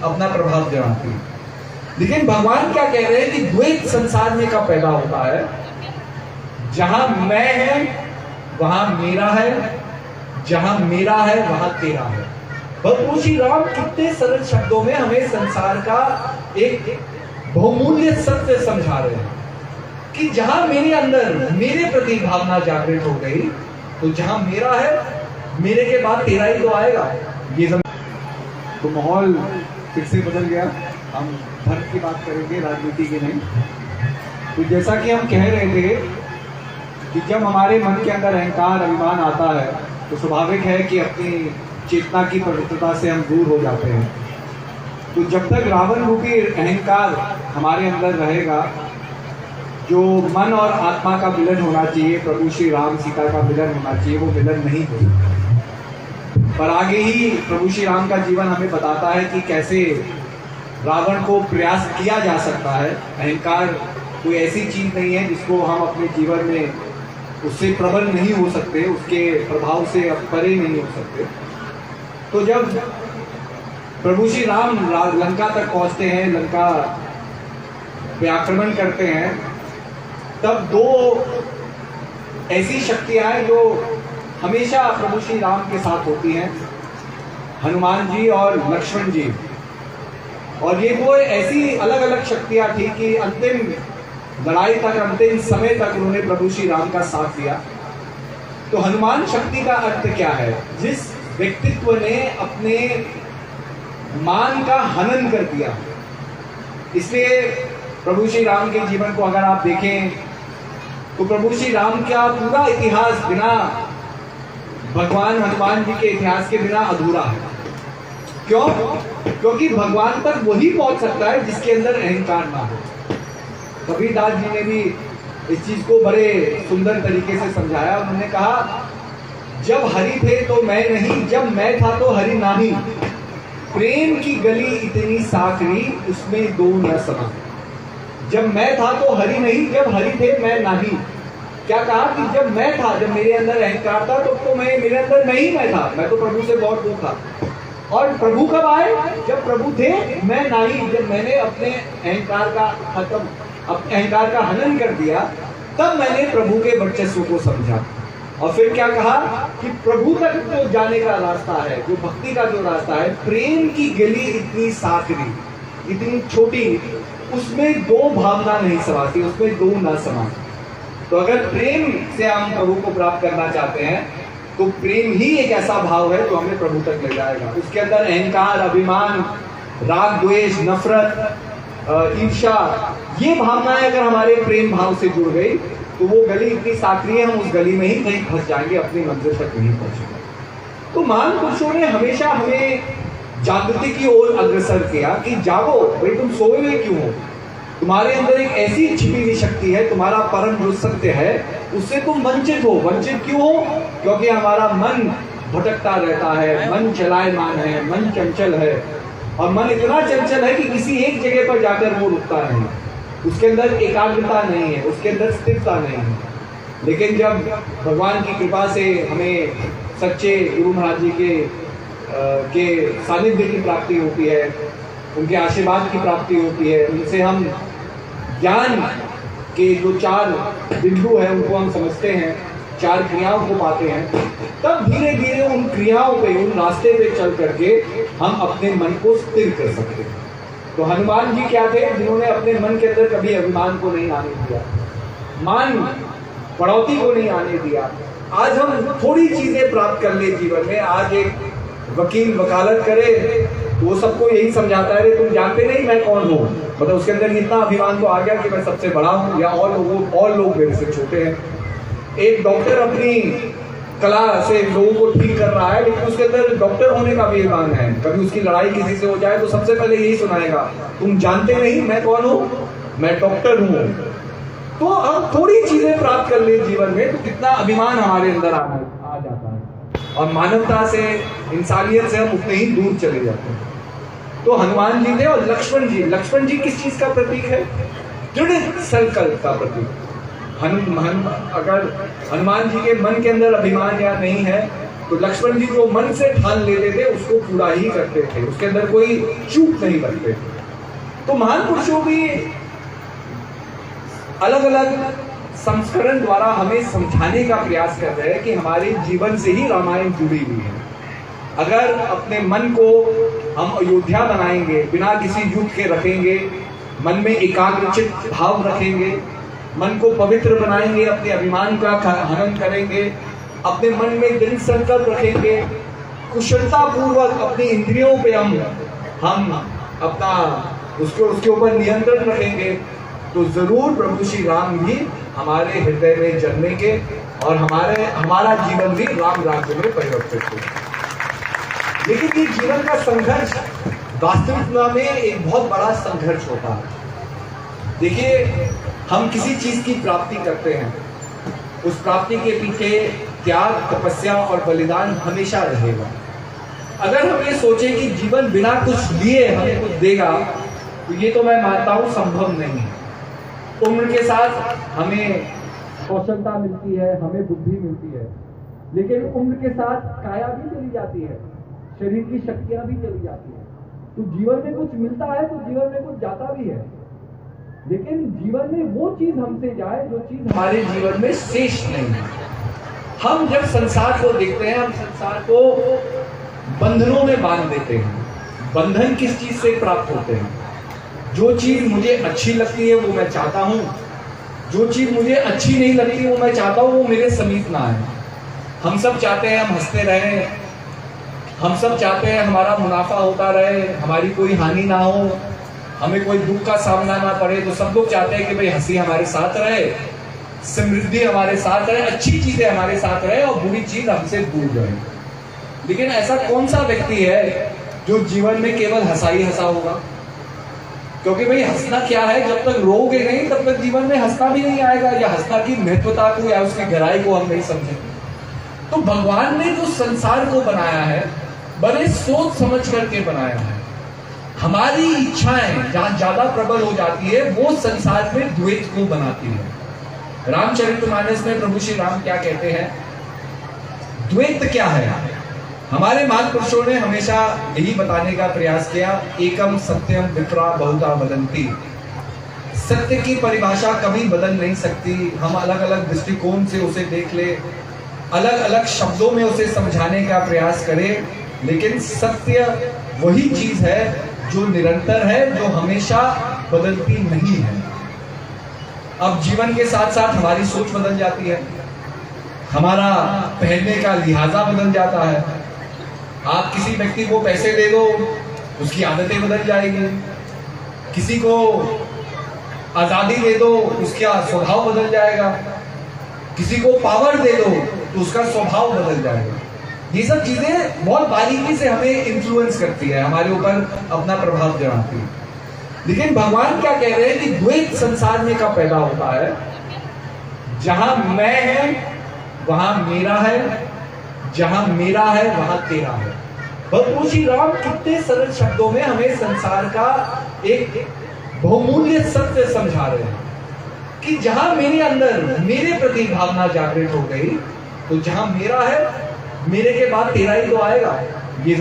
अपना प्रभाव जमाती है। लेकिन भगवान क्या कह रहे हैं कि द्वैत संसार में कब पैदा होता है? जहां मैं है वहां मेरा है, जहां मेरा है वहां तेरा है। भगवान श्री राम कितने सरल शब्दों में हमें संसार का एक बहुमूल्य सत्य समझा रहे हैं कि जहां मेरे अंदर मेरे प्रति भावना जागृत हो गई, तो जहां मेरा है, मेरे के बाद तेरा ही तो आएगा। ये तो माहौल फिर से बदल गया। हम धर्म की बात करेंगे, राजनीति की नहीं। तो जैसा कि हम कह रहे थे कि जब हमारे मन के अंदर अहंकार अभिमान आता है तो स्वाभाविक है कि अपनी चेतना की पवित्रता से हम दूर हो जाते हैं। तो जब तक रावण रूपी अहंकार हमारे अंदर रहेगा, जो मन और आत्मा का मिलन होना चाहिए, प्रभु श्री राम सीता का मिलन होना चाहिए, वो मिलन नहीं होगा। पर आगे ही प्रभु श्री राम का जीवन हमें बताता है कि कैसे रावण को प्रयास किया जा सकता है। अहंकार कोई ऐसी चीज नहीं है जिसको हम अपने जीवन में उससे प्रबल नहीं हो सकते, उसके प्रभाव से परे नहीं हो सकते। तो जब प्रभु श्री राम लंका तक पहुंचते हैं, लंका पे आक्रमण करते हैं, तब दो ऐसी शक्तियां हैं जो हमेशा प्रभु श्री राम के साथ होती हैं, हनुमान जी और लक्ष्मण जी। और ये वो ऐसी अलग अलग शक्तियां थी कि अंतिम लड़ाई तक, अंतिम समय तक उन्होंने प्रभु श्री राम का साथ दिया। तो हनुमान शक्ति का अर्थ क्या है? जिस व्यक्तित्व ने अपने मान का हनन कर दिया। इसलिए प्रभु श्री राम के जीवन को अगर आप देखें तो प्रभु श्री राम का पूरा इतिहास बिना भगवान हनुमान जी के इतिहास के बिना अधूरा है। क्यों? क्योंकि भगवान तक वही पहुंच सकता है जिसके अंदर अहंकार ना हो। कबीरदास जी ने भी इस चीज को बड़े सुंदर तरीके से समझाया। उन्होंने कहा, जब हरि थे तो मैं नहीं, जब मैं था तो हरि नाही, प्रेम की गली इतनी साकरी, उसमें दो न समा। जब मैं था तो हरि नहीं, जब हरि थे मैं नहीं। क्या कहा कि जब मैं था, जब मेरे अंदर अहंकार था तो मैं, मेरे अंदर नहीं मैं था, मैं तो प्रभु से बहुत दूर था। और प्रभु कब आए? जब प्रभु थे मैं नहीं, जब मैंने अपने अहंकार का खत्म, अपने अहंकार का हनन कर दिया, तब मैंने प्रभु के वर्चस्व को समझा। और फिर क्या कहा कि प्रभु तक जो जाने का रास्ता है, जो भक्ति का जो रास्ता है, प्रेम की गली इतनी साकरी, इतनी छोटी, उसमें दो भावना नहीं समाती, उसमें दो न समाती। तो अगर प्रेम से हम प्रभु को प्राप्त करना चाहते हैं तो प्रेम ही एक ऐसा भाव है जो हमें प्रभु तक ले जाएगा। उसके अंदर अहंकार, अभिमान, राग, द्वेष, नफरत, ईर्ष्या, ये भावनाएं अगर हमारे प्रेम भाव से जुड़ गई तो वो गली इतनी साकरी है, हम उस गली में ही कहीं फंस जाएंगे, अपनी मंजिल तक नहीं पहुंचेंगे। तो महान पुरुषों ने हमेशा हमें जागृति की ओर अग्रसर किया कि जागो भाई, तुम सोए हुए क्यों हो? तुम्हारे अंदर एक ऐसी छिपी हुई शक्ति है, तुम्हारा परम जो सत्य है, उससे तुम वंचित हो। वंचित क्यों हो? क्योंकि हमारा मन भटकता रहता है, मन चलायमान है, मन चंचल है। और मन इतना चंचल है कि किसी एक जगह पर जाकर वो रुकता नहीं, उसके अंदर एकाग्रता नहीं है, उसके अंदर स्थिरता नहीं है। लेकिन जब भगवान की कृपा से हमें सच्चे गुरु महाराज जी के सानिध्य की प्राप्ति होती है, उनके आशीर्वाद की प्राप्ति होती है, उनसे हम ज्ञान के जो चार बिंदु हैं उनको हम समझते हैं, चार क्रियाओं को पाते हैं, तब धीरे धीरे उन क्रियाओं पे, उन रास्ते पे चल करके हम अपने मन को स्थिर कर सकते हैं। तो हनुमान जी क्या थे? जिन्होंने अपने मन के अंदर कभी अभिमान को नहीं आने दिया, मान बढ़ोतरी को नहीं आने दिया। आज हम थोड़ी चीजें प्राप्त कर ले जीवन में, आज एक वकील वकालत करे तो वो सबको यही समझाता है, तुम जानते नहीं मैं कौन हूँ। मतलब उसके अंदर इतना अभिमान तो आ गया कि मैं सबसे बड़ा हूँ, या और लोग मेरे से छोटे हैं। एक डॉक्टर अपनी कला से लोगों को ठीक कर रहा है, लेकिन उसके अंदर डॉक्टर होने का भी अभिमान है। कभी उसकी लड़ाई किसी से हो जाए तो सबसे पहले यही सुनाएगा, तुम जानते नहीं मैं कौन हूँ, मैं डॉक्टर हूँ। तो हम थोड़ी चीजें प्राप्त कर ले जीवन में तो कितना अभिमान हमारे अंदर आ जाता है, और मानवता से, इंसानियत से हम उतने ही दूर चले जाते हैं। तो हनुमान जी थे। और लक्ष्मण जी किस चीज का प्रतीक है? दृढ़ संकल्प का प्रतीक। अगर हनुमान जी के मन के अंदर अभिमान या नहीं है तो लक्ष्मण जी जो मन से ठान लेते थे उसको पूरा ही करते थे, उसके अंदर कोई चूक नहीं करते थे। तो महान पुरुषों भी अलग अलग संस्करण द्वारा हमें समझाने का प्रयास कर रहे हैं कि हमारे जीवन से ही रामायण जुड़ी हुई है। अगर अपने मन को हम अयोध्या बनाएंगे, बिना किसी युद्ध के रखेंगे, मन में एकाग्रचित भाव रखेंगे, मन को पवित्र बनाएंगे, अपने अभिमान का हनन करेंगे, अपने मन में दृढ़ संकल्प रखेंगे, कुशलता पूर्वक अपनी इंद्रियों पे हम अपना उसके ऊपर नियंत्रण रखेंगे, तो जरूर प्रभु श्री राम भी हमारे हृदय में जन्मेंगे और हमारा जीवन भी राम राज्य में परिवर्तित होगा। लेकिन ये जीवन का संघर्ष वास्तविकता में एक बहुत बड़ा संघर्ष होता है। देखिए, हम किसी चीज की प्राप्ति करते हैं, उस प्राप्ति के पीछे त्याग, तपस्या और बलिदान हमेशा रहेगा। अगर हम ये सोचे कि जीवन बिना कुछ लिए हमें कुछ देगा, तो ये तो मैं मानता हूं संभव नहीं है। उम्र के साथ हमें कौशलता मिलती है, हमें बुद्धि मिलती है, लेकिन उम्र के साथ काया भी चली जाती है, शरीर की शक्तियां भी चली जाती है। तो जीवन में कुछ मिलता है तो जीवन में कुछ जाता भी है, लेकिन जीवन में वो चीज हमसे जाए जो चीज हमारे जीवन में शेष नहीं है। हम जब संसार को देखते हैं, हम संसार को बंधनों में बांध देते हैं। बंधन किस चीज से प्राप्त होते हैं? जो चीज मुझे अच्छी लगती है वो मैं चाहता हूं, जो चीज मुझे अच्छी नहीं लगती वो मैं चाहता हूं वो मेरे समीप ना आए। हम सब चाहते हैं हम हंसते रहें, हम सब चाहते हैं हमारा मुनाफा होता रहे, हमारी कोई हानि ना हो, हमें कोई दुख का सामना ना पड़े। तो सब लोग चाहते हैं कि भाई हंसी हमारे साथ रहे, समृद्धि हमारे साथ रहे, अच्छी चीजें हमारे साथ रहे और बुरी चीज हमसे दूर रहे। लेकिन ऐसा कौन सा व्यक्ति है जो जीवन में केवल हंसा ही हंसा होगा? क्योंकि भाई हंसना क्या है, जब तक रोगे नहीं तब तक जीवन में हंसना भी नहीं आएगा, या हंसना की महत्वता को या उसकी गहराई को हम नहीं समझेंगे। तो भगवान ने जो संसार को बनाया है बड़े सोच समझ करके बनाया है। हमारी इच्छाएं जहां ज्यादा प्रबल हो जाती है वो संसार में द्वैत को बनाती है। रामचरितमानस में प्रभु श्री राम क्या कहते हैं? द्वैत क्या है? हमारे महापुरुषों ने हमेशा यही बताने का प्रयास किया, एकम सत्यम विप्रा बहुधा वदंती। सत्य की परिभाषा कभी बदल नहीं सकती। हम अलग अलग दृष्टिकोण से उसे देख ले, अलग अलग शब्दों में उसे समझाने का प्रयास करें, लेकिन सत्य वही चीज है जो निरंतर है, जो हमेशा बदलती नहीं है। अब जीवन के साथ साथ हमारी सोच बदल जाती है, हमारा पहनने का लिहाजा बदल जाता है। आप किसी व्यक्ति को पैसे दे दो, उसकी आदतें बदल जाएगी। किसी को आजादी दे दो, उसका स्वभाव बदल जाएगा। किसी को पावर दे दो तो उसका स्वभाव बदल जाएगा। ये सब चीजें बहुत बारीकी से हमें इन्फ्लुएंस करती है, हमारे ऊपर अपना प्रभाव जमाती है। लेकिन भगवान क्या कह रहे हैं कि द्वैत संसार में कब पैदा होता है? जहां मैं है वहां मेरा है, जहां मेरा है वहां तेरा है। प्रभु श्री राम कितने सरल शब्दों में हमें संसार का एक बहुमूल्य सत्य समझा रहे हैं कि जहां मेरे अंदर मेरे प्रति भावना जागृत हो गई, तो जहां मेरा है, मेरे के बाद तेरा ही तो आएगा। ये